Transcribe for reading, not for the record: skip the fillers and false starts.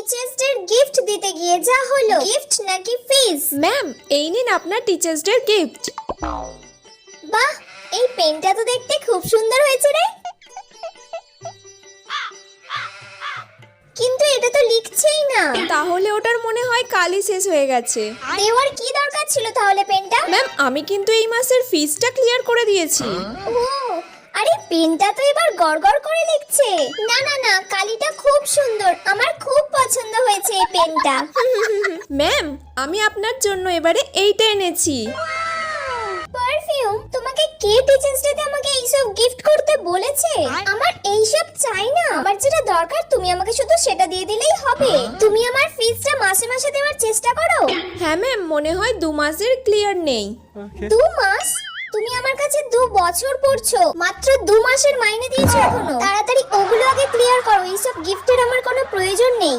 Teachers day gift দিতে গিয়ে যা হলো, গিফট নাকি ফিস? ম্যাম, এই নিন আপনার টিচার্স ডে গিফট। বাহ, এই পেনটা তো দেখতে খুব সুন্দর হয়েছে রে, কিন্তু এটা তো লিখছেই না। তাহলে ওটার মনে হয় কালই শেষ হয়ে গেছে। দেওয়ার কি দরকার ছিল তাহলে পেনটা? ম্যাম, আমি কিন্তু এই মাসের ফিসটা ক্লিয়ার করে দিয়েছি। ও, আরে পেনটা তো এবার গড়গড় করে লিখছে। না না না, কালিটা খুব সুন্দর, আমার খুব পছন্দ হয়েছে এই পেনটা। ম্যাম, আমি আপনার জন্য এবারে এইটা এনেছি। পারফিউম? তোমাকে কে টিচার্স ডেতে আমাকে এইসব গিফট করতে বলেছে? আমার এইসব চাই না, আমার যেটা দরকার তুমি আমাকে শুধু সেটা দিয়ে দিলেই হবে। তুমি আমার ফিসটা মাসে মাসে দেওয়ার চেষ্টা করো। হ্যাঁ ম্যাম, মনে হয় 2 মাসের ক্লিয়ার নেই। 2 মাস? তুমি আমার কাছে 2 বছর পড়ছো, মাত্র 2 মাসের মাইনে দিয়েছো এখনো। তাড়াতাড়ি ওগুলো আগে ক্লিয়ার করো, এইসব গিফটের আমার কোনো প্রয়োজন নেই।